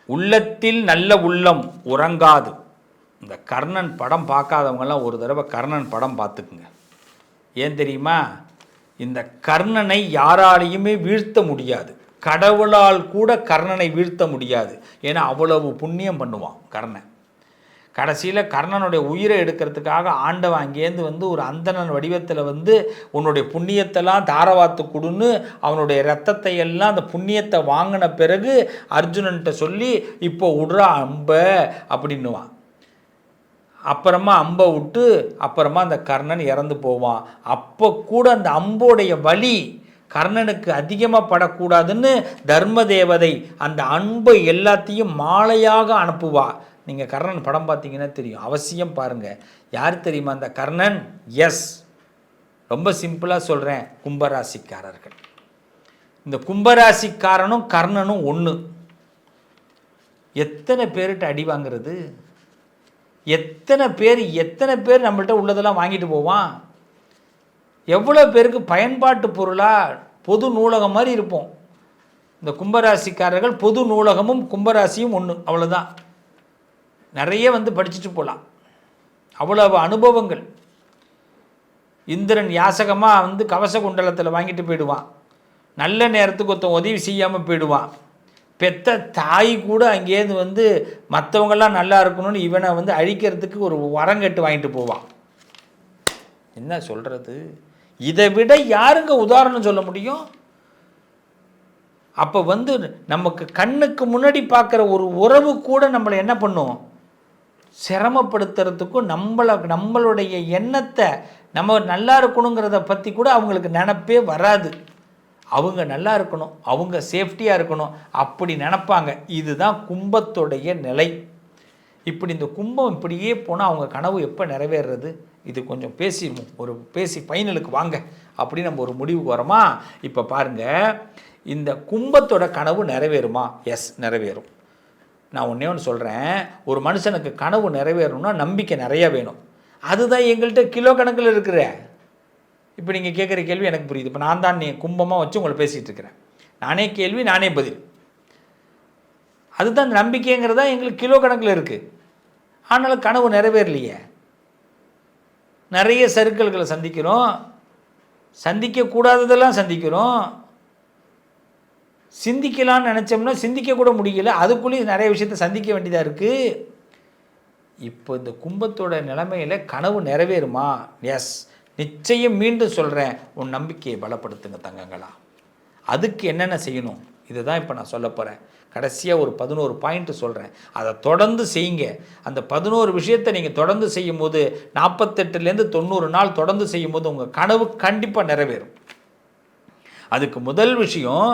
உள்ளத்தில் நல்ல உள்ளம் உறங்காது. இந்த கர்ணன் படம் பார்க்காதவங்கெல்லாம் ஒரு தடவை கர்ணன் படம் பார்த்துக்குங்க. ஏன் தெரியுமா? இந்த கர்ணனை யாராலையுமே வீழ்த்த முடியாது. கடவுளால் கூட கர்ணனை வீழ்த்த முடியாது. ஏன்னா அவ்வளவு புண்ணியம் பண்ணுவான் கர்ணன். கடைசியில் கர்ணனுடைய உயிரை எடுக்கிறதுக்காக ஆண்டவன் அங்கேருந்து ஒரு அந்தணன் வடிவத்தில் உன்னுடைய புண்ணியத்தெல்லாம் தாரவாத்து கொடுன்னு அவனுடைய ரத்தத்தை எல்லாம் அந்த புண்ணியத்தை வாங்கின பிறகு அர்ஜுனன்ட்ட சொல்லி இப்போ விட்றா அம்பை அப்படின்னுவான். அப்புறமா அம்பை விட்டு அப்புறமா அந்த கர்ணன் இறந்து போவான். அப்போ கூட அந்த அம்போடைய வலி கர்ணனுக்கு அதிகமாக படக்கூடாதுன்னு தர்ம தேவதை அந்த அன்பை எல்லாத்தையும் மாலையாக அனுப்புவா. நீங்கள் கர்ணன் படம் பார்த்தீங்கன்னா தெரியும், அவசியம் பாருங்கள். யார் தெரியுமா அந்த கர்ணன்? எஸ், ரொம்ப சிம்பிளாக சொல்கிறேன், கும்பராசிக்காரர்கள். இந்த கும்பராசிக்காரனும் கர்ணனும் ஒன்று. எத்தனை பேர்கிட்ட அடி வாங்கிறது? எத்தனை பேர் நம்மள்கிட்ட உள்ளதெல்லாம் வாங்கிட்டு போவான்? எவ்வளோ பேருக்கு பயன்பாட்டு பொருளாக பொது நூலகம் மாதிரி இருப்போம். இந்த கும்பராசிக்காரர்கள் பொது நூலகமும் கும்பராசியும் ஒன்று, அவ்வளோதான். நிறைய படிச்சுட்டு போகலாம், அவ்வளவு அனுபவங்கள். இந்திரன் யாசகமாக கவச குண்டலத்தில் வாங்கிட்டு போயிடுவான். நல்ல நேரத்துக்கு ஒருத்தன் உதவி செய்யாமல் போயிடுவான். பெத்த தாய் கூட அங்கேருந்து மற்றவங்கெல்லாம் நல்லா இருக்கணும்னு இவனை அழிக்கிறதுக்கு ஒரு வரங்கட்டு வாங்கிட்டு போவான். என்ன சொல்கிறது? இதை விட யாருங்க உதாரணம் சொல்ல முடியும்? அப்போ நமக்கு கண்ணுக்கு முன்னாடி பார்க்குற ஒரு உறவு கூட நம்மளை என்ன பண்ணும்? சிரமப்படுத்துறதுக்கும் நம்மளுடைய எண்ணத்தை நம்ம நல்லா இருக்கணுங்கிறத பற்றி கூட அவங்களுக்கு நினப்பே வராது. அவங்க நல்லா இருக்கணும், அவங்க சேஃப்டியாக இருக்கணும், அப்படி நினப்பாங்க. இதுதான் கும்பத்துடைய நிலை. இப்படி இந்த கும்பம் இப்படியே போனால் அவங்க கனவு எப்போ நிறைவேறது? இது கொஞ்சம் பேசி ஃபைனலுக்கு வாங்க அப்படின்னு நம்ம ஒரு முடிவுக்கு வரோமா? இப்போ பாருங்கள், இந்த கும்பத்தோட கனவு நிறைவேறுமா? எஸ், நிறைவேறும். நான் ஒன்று சொல்கிறேன், ஒரு மனுஷனுக்கு கனவு நிறைவேறணும்னா நம்பிக்கை நிறைய வேணும். அதுதான் எங்கள்கிட்ட கிலோ கணக்கில் இருக்கிற. இப்போ நீங்கள் கேட்குற கேள்வி எனக்கு புரியுது. இப்போ நான் தான் கும்பமாக வச்சு உங்களை பேசிகிட்டு இருக்கிறேன். நானே கேள்வி, நானே பதில். அதுதான் நம்பிக்கைங்கிறதா எங்களுக்கு கிலோ கணக்கில் இருக்குது. ஆனாலும் கனவு நிறைவேறலையே. நிறைய சர்க்கிள்களை சந்திக்கிறோம், சந்திக்கக்கூடாததெல்லாம் சந்திக்கிறோம். சிந்திக்கலான்னு நினச்சோம்னா சிந்திக்க கூட முடியல, அதுக்குள்ளேயும் நிறைய விஷயத்தை சந்திக்க வேண்டியதாக இருக்குது. இப்போ இந்த கும்பத்தோட நிலைமையில் கனவு நிறைவேறுமா? எஸ், நிச்சயம். மீண்டும் சொல்கிறேன், உன் நம்பிக்கையை பலப்படுத்துங்க தங்கங்களா. அதுக்கு என்னென்ன செய்யணும் இதுதான் இப்போ நான் சொல்ல போகிறேன். கடைசியாக ஒரு 11 பாயிண்ட் சொல்கிறேன், அதை தொடர்ந்து செய்யுங்க. அந்த 11 விஷயத்தை நீங்கள் தொடர்ந்து செய்யும் போது 48லேருந்து 90 நாள் தொடர்ந்து செய்யும் போது உங்கள் கனவு கண்டிப்பாக நிறைவேறும். அதுக்கு முதல் விஷயம்,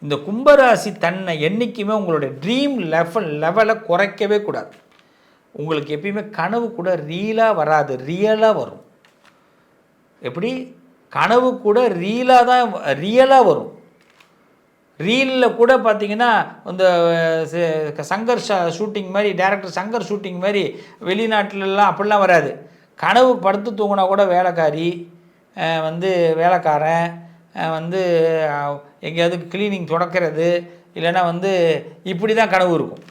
இந்த கும்பராசி தன்னை என்றைக்குமே உங்களுடைய ட்ரீம் லெவலை குறைக்கவே கூடாது. உங்களுக்கு எப்பயுமே கனவு கூட ரீலாக வராது, ரியலாக வரும். எப்படி? கனவு கூட ரியலாக வரும். ரீலில் கூட பார்த்தீங்கன்னா இந்த சங்கர் ஷூட்டிங் மாதிரி, டைரக்டர் சங்கர் ஷூட்டிங் மாதிரி வெளிநாட்டிலலாம் அப்படிலாம் வராது. கனவு படுத்து தூங்கினா கூட வேலைக்காரி வேலைக்காரன் எங்கேயாவது கிளீனிங் தொடக்கிறது, இல்லைன்னா இப்படி தான் கனவு இருக்கும்.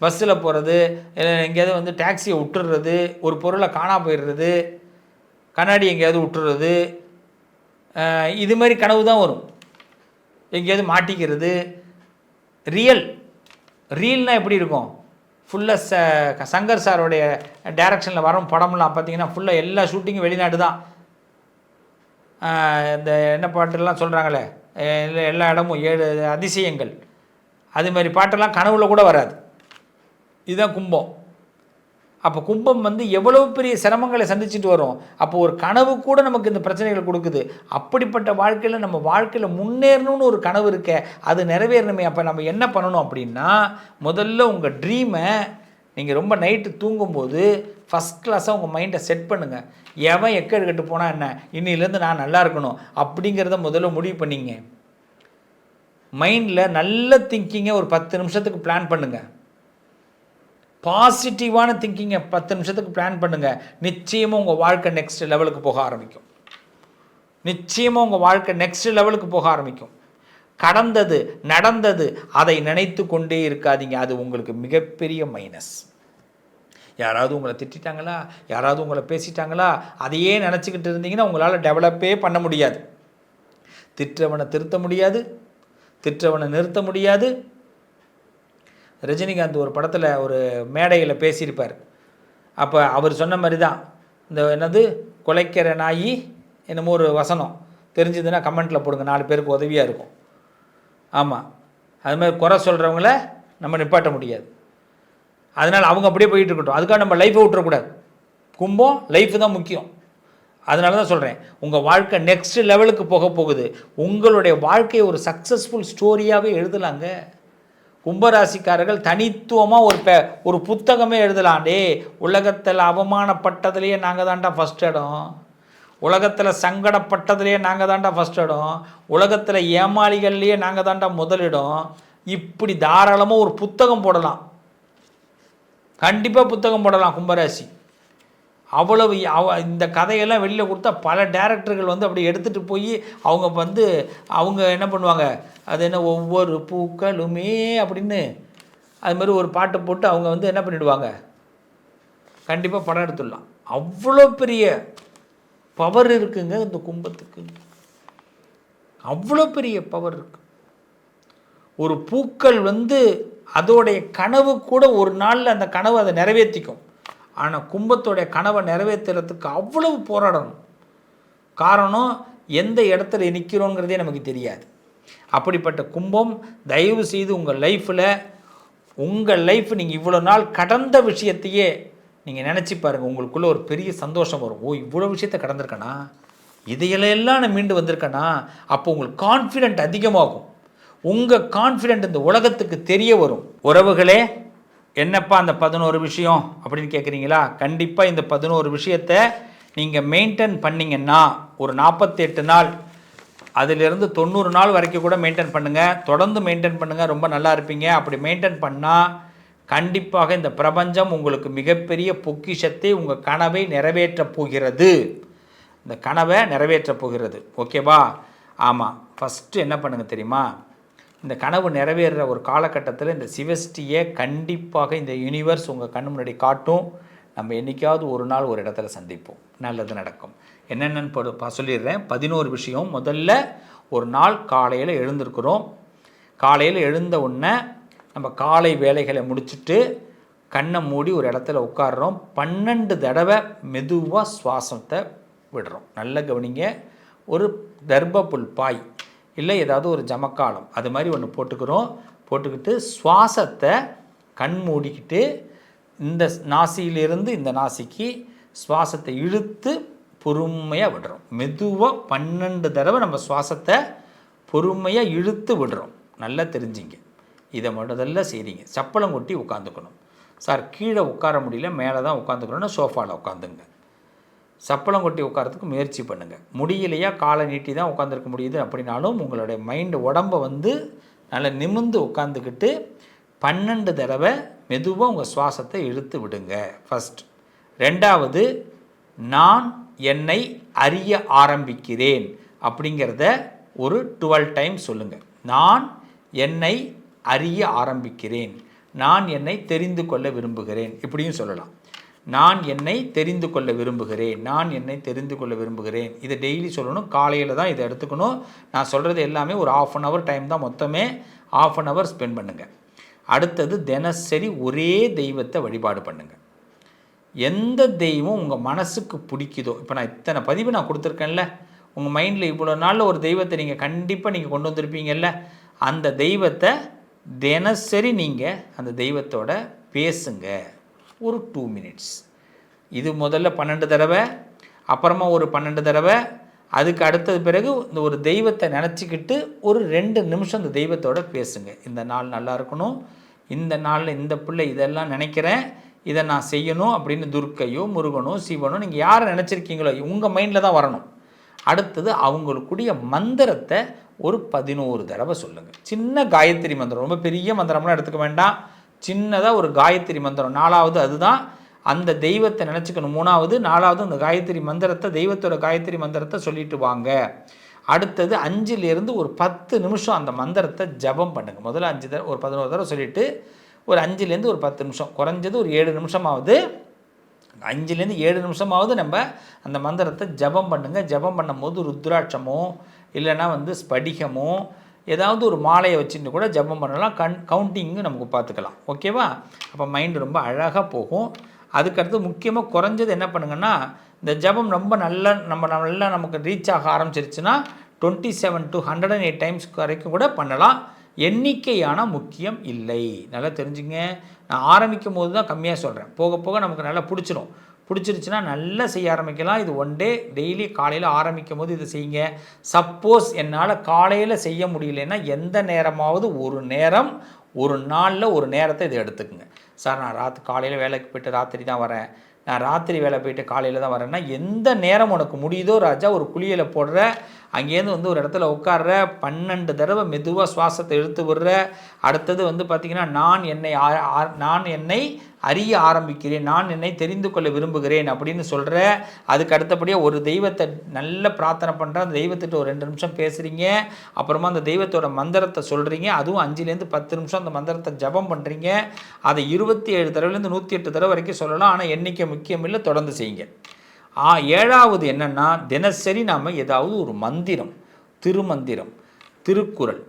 பஸ்ஸில் போகிறது, இல்லை எங்கேயாவது டாக்ஸியை விட்டுடுறது, ஒரு பொருளை காணா போயிடுறது, கண்ணாடி எங்கேயாவது விட்டுறது, இது மாதிரி கனவு தான் வரும். எங்கேயாவது மாட்டிக்கிறது. ரீல்னால் எப்படி இருக்கும்? ஃபுல்லாக சங்கர் சாரோடைய டைரக்ஷனில் வரும் படம்லாம் பார்த்தீங்கன்னா ஃபுல்லாக எல்லா ஷூட்டிங்கும் வெளிநாடு தான். இந்த என்ன பாட்டுலாம் சொல்கிறாங்களே, எல்லா இடமும் 7 அதிசயங்கள், அது மாதிரி பாட்டெல்லாம் கனவுல கூட வராது. இதுதான் கும்பம். அப்போ கும்பம் எவ்வளவு பெரிய சிரமங்களை சந்திச்சுட்டு வரும். அப்போ ஒரு கனவு கூட நமக்கு இந்த பிரச்சனைகளை கொடுக்குது. அப்படிப்பட்ட வாழ்க்கையில் நம்ம வாழ்க்கையில் முன்னேறணும்னு ஒரு கனவு இருக்க, அது நிறைவேறணுமே. அப்போ நம்ம என்ன பண்ணணும் அப்படின்னா, முதல்ல உங்கள் ட்ரீமை நீங்கள் ரொம்ப நைட்டு தூங்கும்போது ஃபஸ்ட் கிளாஸாக உங்கள் மைண்டை செட் பண்ணுங்கள். எவன் எக்கேடு கட்டு போனால் என்ன, இன்னிலேருந்து நான் நல்லா இருக்கணும் அப்படிங்கிறத முதல்ல முடிவு பண்ணிங்க. மைண்டில் நல்ல திங்கிங்கை ஒரு 10 நிமிஷத்துக்கு பிளான் பண்ணுங்கள். பாசிட்டிவான திங்கிங்கை 10 நிமிஷத்துக்கு பிளான் பண்ணுங்கள். நிச்சயமாக உங்கள் வாழ்க்கை நெக்ஸ்ட் லெவலுக்கு போக ஆரம்பிக்கும். கடந்தது நடந்தது அதை நினைத்து கொண்டே இருக்காதீங்க. அது உங்களுக்கு மிகப்பெரிய மைனஸ். யாராவது உங்களை திட்டாங்களா, யாராவது உங்களை பேசிட்டாங்களா, அதையே நினச்சிக்கிட்டு இருந்தீங்கன்னா உங்களால் டெவலப்பே பண்ண முடியாது. திட்டவனை திருத்த முடியாது, திட்டவனை நிறுத்த முடியாது. ரஜினிகாந்த் ஒரு படத்தில் ஒரு மேடையில் பேசியிருப்பார். அப்போ அவர் சொன்ன மாதிரி தான், இந்த என்னது குலைக்கிற நாயி என்னமோ ஒரு வசனம் தெரிஞ்சதுன்னா கமெண்ட்டில் போடுங்க, 4 பேருக்கு உதவியாக இருக்கும். ஆமாம், அதுமாதிரி குறை சொல்கிறவங்கள நம்ம நிப்பாட்ட முடியாது. அதனால் அவங்க அப்படியே போயிட்டு இருக்கட்டும், அதுக்காக நம்ம லைஃப்பை விட்டுறக்கூடாது. கும்பம் லைஃபு தான் முக்கியம். அதனால தான் சொல்கிறேன், உங்கள் வாழ்க்கை நெக்ஸ்ட் லெவலுக்கு போக போகுது. உங்களுடைய வாழ்க்கையை ஒரு சக்ஸஸ்ஃபுல் ஸ்டோரியாகவே எழுதலாங்க. கும்பராசிக்காரர்கள் தனித்துவமாக ஒரு புத்தகமே எழுதலாம். உலகத்தில் அவமானப்பட்டதுலேயே நாங்கள் தாண்டா ஃபஸ்ட் இடம், உலகத்தில் சங்கடப்பட்டதுலேயே நாங்கள் தாண்டா ஃபஸ்ட் இடம், உலகத்தில் ஏமாளிகள்லேயே நாங்கள் தாண்டா முதலிடம். இப்படி தாராளமாக ஒரு புத்தகம் போடலாம், கண்டிப்பாக புத்தகம் போடலாம் கும்பராசி. அவ்வளவு இந்த கதையெல்லாம் வெளியில் கொடுத்தா பல டேரக்டர்கள் அப்படி எடுத்துகிட்டு போய் அவங்க என்ன பண்ணுவாங்க, அது என்ன ஒவ்வொரு பூக்களுமே அப்படின்னு அதுமாதிரி ஒரு பாட்டு போட்டு அவங்க என்ன பண்ணிவிடுவாங்க, கண்டிப்பாக படம் எடுத்துடலாம். அவ்வளோ பெரிய பவர் இருக்குங்க இந்த கும்பத்துக்கு, அவ்வளோ பெரிய பவர் இருக்கு. ஒரு பூக்கள் அதோடைய கனவு கூட ஒரு நாளில் அந்த கனவு அதை நிறைவேற்றிக்கும். ஆனால் கும்பத்தோடைய கனவை நிறைவேற்றுறதுக்கு அவ்வளவு போராடணும். காரணம், எந்த இடத்துல நிற்கிறோங்கிறதே நமக்கு தெரியாது. அப்படிப்பட்ட கும்பம், தயவு செய்து உங்கள் லைஃப் நீங்கள் இவ்வளோ நாள் கடந்த விஷயத்தையே நீங்கள் நினச்சி பாருங்கள். உங்களுக்குள்ளே ஒரு பெரிய சந்தோஷம் வரும். ஓ, இவ்வளோ விஷயத்தை கடந்திருக்கேனா, இதையெல்லாம் நான் மீண்டு வந்திருக்கேனா. அப்போ உங்களுக்கு கான்ஃபிடென்ட் அதிகமாகும். உங்கள் கான்ஃபிடென்ட் இந்த உலகத்துக்கு தெரிய வரும். உறவுகளே, என்னப்பா அந்த 11 விஷயம் அப்படின்னு கேட்குறீங்களா? கண்டிப்பாக இந்த 11 விஷயத்தை நீங்கள் மெயின்டைன் பண்ணிங்கன்னா ஒரு 48 நாள், அதிலிருந்து 90 நாள் வரைக்கும் கூட மெயின்டைன் பண்ணுங்கள். தொடர்ந்து மெயின்டைன் பண்ணுங்கள், ரொம்ப நல்லா இருப்பீங்க. அப்படி மெயின்டைன் பண்ணால் கண்டிப்பாக இந்த பிரபஞ்சம் உங்களுக்கு மிகப்பெரிய பொக்கிஷத்தை, உங்கள் கனவை நிறைவேற்றப் போகிறது. இந்த கனவை நிறைவேற்றப் போகிறது. ஓகேவா? ஆமாம். ஃபஸ்ட்டு என்ன பண்ணுங்கள் தெரியுமா, இந்த கனவு நிறைவேறுற ஒரு காலகட்டத்தில் இந்த சிவஸ்டியை கண்டிப்பாக இந்த யூனிவர்ஸ் உங்கள் கண்ணு முன்னாடி காட்டும். நம்ம என்றைக்காவது ஒரு நாள் ஒரு இடத்துல சந்திப்போம், நல்லது நடக்கும். என்னென்னு சொல்லிடுறேன். 11 விஷயம். முதல்ல, ஒரு நாள் காலையில் எழுந்திருக்கிறோம். காலையில் எழுந்த உடனே நம்ம காலை வேலைகளை முடிச்சுட்டு கண்ணை மூடி ஒரு இடத்துல உட்காடுறோம். 12 தடவை மெதுவாக சுவாசத்தை விடுறோம். நல்ல கவனிங்க. ஒரு தர்பப்புல் பாய் இல்லை ஏதாவது ஒரு ஜமக்காலம் அது மாதிரி ஒன்று போட்டுக்கிட்டு சுவாசத்தை கண் மூடிக்கிட்டு இந்த நாசியிலிருந்து இந்த நாசிக்கு சுவாசத்தை இழுத்து பொறுமையாக விடுறோம். மெதுவாக 12 தடவை நம்ம சுவாசத்தை பொறுமையாக இழுத்து விடுறோம். நல்லா தெரிஞ்சிங்க. இதை முதல்ல செய்கிறீங்க. சப்பளம் கொட்டி உட்காந்துக்கணும். சார், கீழே உட்கார முடியல, மேலே தான் உட்காந்துக்கணும்னா சோஃபாவில் உட்காந்துங்க. சப்பளம் கொட்டி உட்காரத்துக்கு முயற்சி பண்ணுங்கள். முடியலையா, காலை நீட்டி தான் உட்காந்துருக்க முடியுது அப்படின்னாலும் உங்களுடைய மைண்டு உடம்பை நல்லா நிமிர்ந்து உட்காந்துக்கிட்டு 12 தடவை மெதுவாக உங்கள் சுவாசத்தை இழுத்து விடுங்க. ஃபஸ்ட். ரெண்டாவது, நான் என்னை அறிய ஆரம்பிக்கிறேன் அப்படிங்கிறத ஒரு 12 டைம் சொல்லுங்கள். நான் என்னை அறிய ஆரம்பிக்கிறேன், நான் என்னை தெரிந்து கொள்ள விரும்புகிறேன், இப்படியும் சொல்லலாம். நான் என்னை தெரிந்து கொள்ள விரும்புகிறேன், நான் என்னை தெரிந்து கொள்ள விரும்புகிறேன். இதை டெய்லி சொல்லணும். காலையில் தான் இதை எடுத்துக்கணும். நான் சொல்கிறது எல்லாமே ஒரு 1/2 hour டைம் தான். மொத்தமே 1/2 hour ஸ்பெண்ட் பண்ணுங்கள். அடுத்தது, தினசரி ஒரே தெய்வத்தை வழிபாடு பண்ணுங்கள். எந்த தெய்வம் உங்கள் மனசுக்கு பிடிக்குதோ, இப்போ நான் இத்தனை பதிவு நான் கொடுத்துருக்கேன்ல, உங்கள் மைண்டில் இவ்வளோ நாளில் ஒரு தெய்வத்தை நீங்கள் கண்டிப்பாக கொண்டு வந்திருப்பீங்கல்ல, அந்த தெய்வத்தை தினசரி நீங்கள் அந்த தெய்வத்தோட பேசுங்க. ஒரு 2 minutes. இது முதல்ல 12 தடவை, அப்புறமா ஒரு 12 தடவை, அதுக்கு அடுத்தது பிறகு இந்த ஒரு தெய்வத்தை நினச்சிக்கிட்டு ஒரு 2 நிமிஷம் இந்த தெய்வத்தோட பேசுங்க. இந்த நாள் நல்லா இருக்கணும், இந்த நாளில் இந்த பிள்ளை இதெல்லாம் நினைக்கிறேன், இதை நான் செய்யணும் அப்படின்னு துர்க்கையோ முருகனோ சிவனோ நீங்கள் யாரை நினச்சிருக்கீங்களோ உங்கள் மைண்டில் தான் வரணும். அடுத்தது, அவங்களுக்குடைய மந்திரத்தை ஒரு 11 தடவை சொல்லுங்கள். சின்ன காயத்ரி மந்திரம், ரொம்ப பெரிய மந்திரம்லாம் எடுத்துக்க வேண்டாம். சின்னதாக ஒரு காயத்ரி மந்திரம். 4வது அதுதான், அந்த தெய்வத்தை நினச்சிக்கணும். 3வது 4வது அந்த காயத்ரி மந்திரத்தை, தெய்வத்தோட காயத்ரி மந்திரத்தை சொல்லிட்டு வாங்க. அடுத்தது 5லேருந்து ஒரு 10 நிமிஷம் அந்த மந்திரத்தை ஜபம் பண்ணுங்கள். முதல்ல 5 தடவை ஒரு 11 தடவை சொல்லிவிட்டு ஒரு 5லேருந்து ஒரு 10 நிமிஷம், குறைஞ்சது ஒரு 7 நிமிஷமாவது, 5லேருந்து 7 நிமிஷமாவது நம்ம அந்த மந்திரத்தை ஜபம் பண்ணுங்கள். ஜபம் பண்ணும்போது ருத்ராட்சமோ இல்லைன்னா ஸ்படிகமோ ஏதாவது ஒரு மாலையை வச்சுட்டு கூட ஜபம் பண்ணலாம். கவுண்டிங்கு நமக்கு பார்த்துக்கலாம். ஓகேவா? அப்போ மைண்டு ரொம்ப அழகாக போகும். அதுக்கடுத்து முக்கியமாக குறைஞ்சது என்ன பண்ணுங்கன்னா, இந்த ஜபம் ரொம்ப நல்லா நமக்கு ரீச் ஆக ஆரம்பிச்சிருச்சுன்னா 27 to 108 டைம்ஸ் வரைக்கும் கூட பண்ணலாம். எண்ணிக்கையான முக்கியம் இல்லை. நல்லா தெரிஞ்சுங்க. நான் ஆரம்பிக்கும் போது தான் கம்மியாக சொல்கிறேன். போக போக நமக்கு நல்லா பிடிச்சிருச்சுன்னா நல்லா செய்ய ஆரம்பிக்கலாம். இது ஒன் டே டெய்லி காலையில் ஆரம்பிக்கும் போது இதை செய்யுங்க. சப்போஸ் என்னால் காலையில் செய்ய முடியலன்னா எந்த நேரமாவது ஒரு நேரம், ஒரு நாளில் ஒரு நேரத்தை இதை எடுத்துக்குங்க. சார் நான் காலையில் வேலைக்கு போய்ட்டு ராத்திரி தான் வரேன், நான் ராத்திரி வேலை போய்ட்டு காலையில் தான் வரேன்னா எந்த நேரம் உனக்கு முடியுதோ ராஜா, ஒரு குளியலை போடுற, அங்கேருந்து ஒரு இடத்துல உட்கார்ற, 12 தடவை மெதுவாக சுவாசத்தை இழுத்து விடுற. அடுத்தது பார்த்திங்கன்னா நான் என்னை அறிய ஆரம்பிக்கிறேன், நான் என்னை தெரிந்து கொள்ள விரும்புகிறேன் அப்படின்னு சொல்கிற. அதுக்கு அடுத்தபடியாக ஒரு தெய்வத்தை நல்ல பிரார்த்தனை பண்ணுற, அந்த தெய்வத்திட்ட ஒரு 2 நிமிஷம் பேசுகிறீங்க. அப்புறமா அந்த தெய்வத்தோட மந்திரத்தை சொல்கிறீங்க. அதுவும் 5லேருந்து 10 நிமிஷம் அந்த மந்திரத்தை ஜபம் பண்ணுறீங்க. அதை 27 தடவைலேருந்து 108 தடவை வரைக்கும் சொல்லலாம். ஆனால் எண்ணிக்கை முக்கியம் இல்லை, தொடர்ந்து செய்யுங்க. 7வது என்னென்னா, தினசரி நாம் ஏதாவது ஒரு மந்திரம், திருமந்திரம், திருக்குறள்,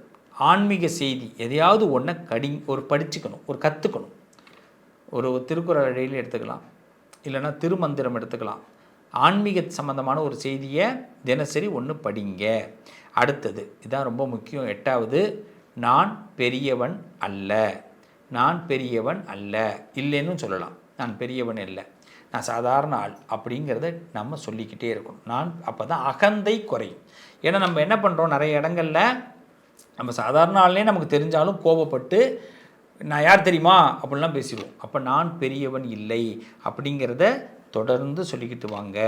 ஆன்மீக செய்தி எதையாவது ஒன்றை ஒரு படிச்சுக்கணும், ஒரு கற்றுக்கணும். ஒரு திருக்குறள் டெய்லி எடுத்துக்கலாம், இல்லைன்னா திருமந்திரம் எடுத்துக்கலாம். ஆன்மீக சம்பந்தமான ஒரு செய்தியை தினசரி ஒன்று படிங்க. அடுத்தது இதான் ரொம்ப முக்கியம். 8வது, நான் பெரியவன் அல்ல. நான் பெரியவன் அல்ல, இல்லைன்னு சொல்லலாம். நான் பெரியவன் இல்லை, நான் சாதாரண ஆள் அப்படிங்கிறத நம்ம சொல்லிக்கிட்டே இருக்கணும். அப்போ தான் அகந்தை குறையும். ஏன்னா நம்ம என்ன பண்ணுறோம், நிறைய இடங்களில் நம்ம சாதாரண ஆள்னே நமக்கு தெரிஞ்சாலும் கோபப்பட்டு நான் யார் தெரியுமா அப்படின்லாம் பேசிடுவோம். அப்போ நான் பெரியவன் இல்லை அப்படிங்கிறத தொடர்ந்து சொல்லிக்கிட்டு வாங்க.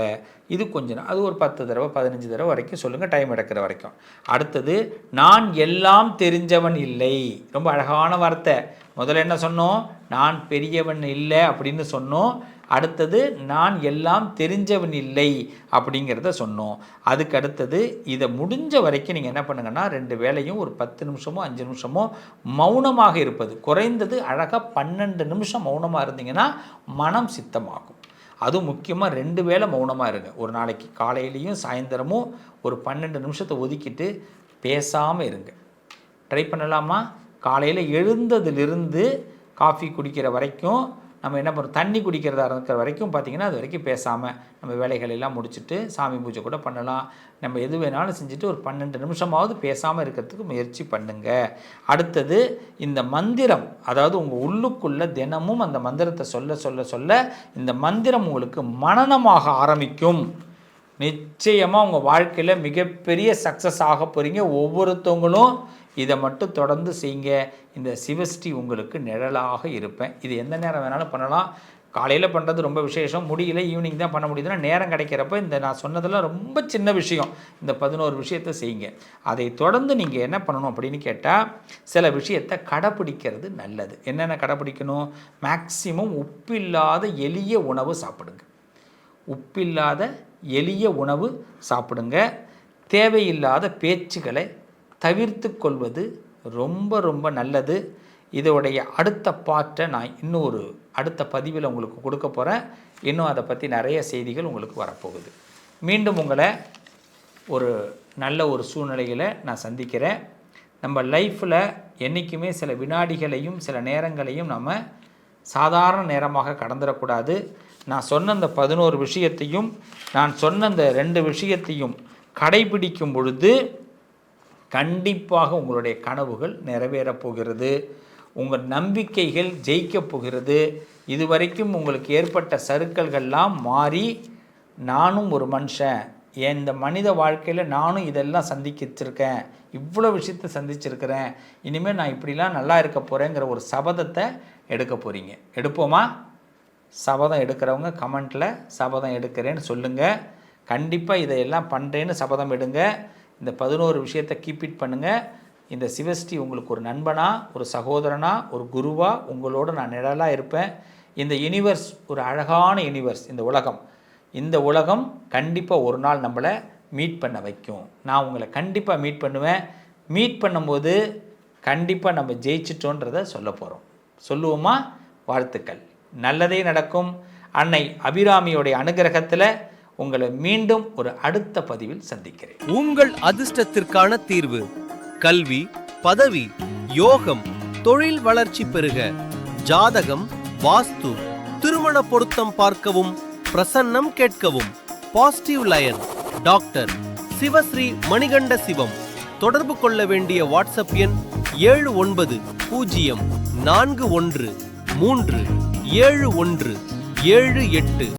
இது கொஞ்ச நாள், அது ஒரு 10 தடவை 15 தடவை வரைக்கும் சொல்லுங்கள், டைம் எடுக்கிற வரைக்கும். அடுத்தது, நான் எல்லாம் தெரிஞ்சவன் இல்லை. ரொம்ப அழகான வார்த்தை. முதல்ல என்ன சொன்னோம், நான் பெரியவன் இல்லை அப்படின்னு சொன்னோம். அடுத்தது, நான் எல்லாம் தெரிஞ்சவன் இல்லை அப்படிங்கிறத சொன்னோம். அதுக்கு அடுத்தது, இதை முடிஞ்ச வரைக்கும் நீங்கள் என்ன பண்ணுங்கன்னா, 2 வேளையும் ஒரு 10 நிமிஷமோ 5 நிமிஷமோ மௌனமாக இருப்பது. குறைந்தது அழகாக 12 நிமிஷம் மௌனமாக இருந்தீங்கன்னா மனம் சித்தமாகும். அதுவும் முக்கியமாக 2 வேளை மௌனமாக இருங்க. ஒரு நாளைக்கு காலையிலையும் சாயந்தரமும் ஒரு 12 நிமிஷத்தை ஒதுக்கிட்டு பேசாமல் இருங்க. ட்ரை பண்ணலாமா? காலையில் எழுந்ததிலிருந்து காஃபி குடிக்கிற வரைக்கும் நம்ம என்ன பண்ணுறோம், தண்ணி குடிக்கிறதா இருக்கிற வரைக்கும் பார்த்திங்கன்னா அது வரைக்கும் பேசாமல் நம்ம வேலைகளெல்லாம் முடிச்சுட்டு சாமி பூஜை கூட பண்ணலாம். நம்ம எது வேணாலும் செஞ்சுட்டு ஒரு 12 நிமிஷமாவது பேசாமல் இருக்கிறதுக்கு முயற்சி பண்ணுங்கள். அடுத்தது, இந்த மந்திரம், அதாவது உங்கள் உள்ளுக்குள்ளே தினமும் அந்த மந்திரத்தை சொல்ல சொல்ல சொல்ல இந்த மந்திரம் உங்களுக்கு மனனமாக ஆரம்பிக்கும். நிச்சயமாக உங்கள் வாழ்க்கையில் மிகப்பெரிய சக்ஸஸ் ஆக போகிறீங்க. ஒவ்வொருத்தவங்களும் இதை மட்டும் தொடர்ந்து செய்யுங்க. இந்த சிவஸ்ரீ உங்களுக்கு நிழலாக இருப்பேன். இது எந்த நேரம் வேணாலும் பண்ணலாம். காலையில் பண்ணுறது ரொம்ப விசேஷம், முடியல ஈவினிங் தான் பண்ண முடியுதுன்னா நேரம் கிடைக்கிறப்ப இந்த நான் சொன்னதெல்லாம் ரொம்ப சின்ன விஷயம், இந்த 11 விஷயத்தை செய்யுங்க. அதை தொடர்ந்து நீங்கள் என்ன பண்ணணும் அப்படின்னு கேட்டால், சில விஷயத்தை கடைப்பிடிக்கிறது நல்லது. என்னென்ன கடைப்பிடிக்கணும்? மேக்சிமம் உப்பில்லாத எளிய உணவு சாப்பிடுங்க. உப்பில்லாத எளிய உணவு சாப்பிடுங்க. தேவையில்லாத பேச்சுகளை தவிர்த்து கொள்வது ரொம்ப ரொம்ப நல்லது. இதோடைய அடுத்த பார்ட்டை நான் இன்னொரு அடுத்த பதிவில் உங்களுக்கு கொடுக்க போகிறேன். இன்னும் அதை பற்றி நிறைய செய்திகள் உங்களுக்கு வரப்போகுது. மீண்டும் உங்களை ஒரு நல்ல ஒரு சூழ்நிலையில் நான் சந்திக்கிறேன். நம்ம லைஃப்பில் என்றைக்குமே சில வினாடிகளையும் சில நேரங்களையும் நம்ம சாதாரண நேரமாக கடந்துடக்கூடாது. நான் சொன்ன இந்த 11 விஷயத்தையும் நான் சொன்ன இந்த 2 விஷயத்தையும் கடைபிடிக்கும் பொழுது கண்டிப்பாக உங்களுடைய கனவுகள் நிறைவேறப் போகிறது. உங்கள் நம்பிக்கைகள் ஜெயிக்கப் போகிறது. இதுவரைக்கும் உங்களுக்கு ஏற்பட்ட சறுக்கல்கள்லாம் மாறி, நானும் ஒரு மனுஷன், இந்த மனித வாழ்க்கையில் நானும் இதெல்லாம் சந்திச்சிருக்கேன், இவ்வளோ விஷயத்தை சந்திச்சிருக்கிறேன், இனிமேல் நான் இப்படிலாம் நல்லா இருக்க போகிறேங்கிற ஒரு சபதத்தை எடுக்க போகிறீங்க. எடுப்போமா? சபதம் எடுக்கிறவங்க கமெண்ட்டில் சபதம் எடுக்கிறேன்னு சொல்லுங்கள். கண்டிப்பாக இதையெல்லாம் பண்ணுறேன்னு சபதம் எடுங்க. இந்த 11 விஷயத்தை கீப் இட் பண்ணுங்கள். இந்த சிவஸ்ரீ உங்களுக்கு ஒரு நண்பனா, ஒரு சகோதரனா, ஒரு குருவா உங்களோட நான் நிழலாக இருப்பேன். இந்த யூனிவர்ஸ் ஒரு அழகான யூனிவர்ஸ். இந்த உலகம் கண்டிப்பாக ஒரு நாள் நம்மளை மீட் பண்ண வைக்கும். நான் உங்களை கண்டிப்பாக மீட் பண்ணுவேன். மீட் பண்ணும்போது கண்டிப்பாக நம்ம ஜெயிச்சிட்டோன்றதை சொல்ல போகிறோம். சொல்லுவோமா? வாழ்த்துக்கள். நல்லதே நடக்கும். அன்னை அபிராமியோடைய அனுகிரகத்தில் உங்களை மீண்டும் ஒரு அடுத்த பதிவில் சந்திக்கிறேன். உங்கள் அதிர்ஷ்டத்திற்கான தீர்வு: கல்வி, பதவி, யோகம், தொழில் வளர்ச்சி பெருக. ஜாதகம், வாஸ்து, திருமண பொருத்தம் பார்க்கவும், பிரசன்னம் கேட்கவும். Positive lion doctor Sivasri Manikanda Sivam. தொடர்பு கொள்ள வேண்டிய வாட்ஸ்அப் எண் 7904137178.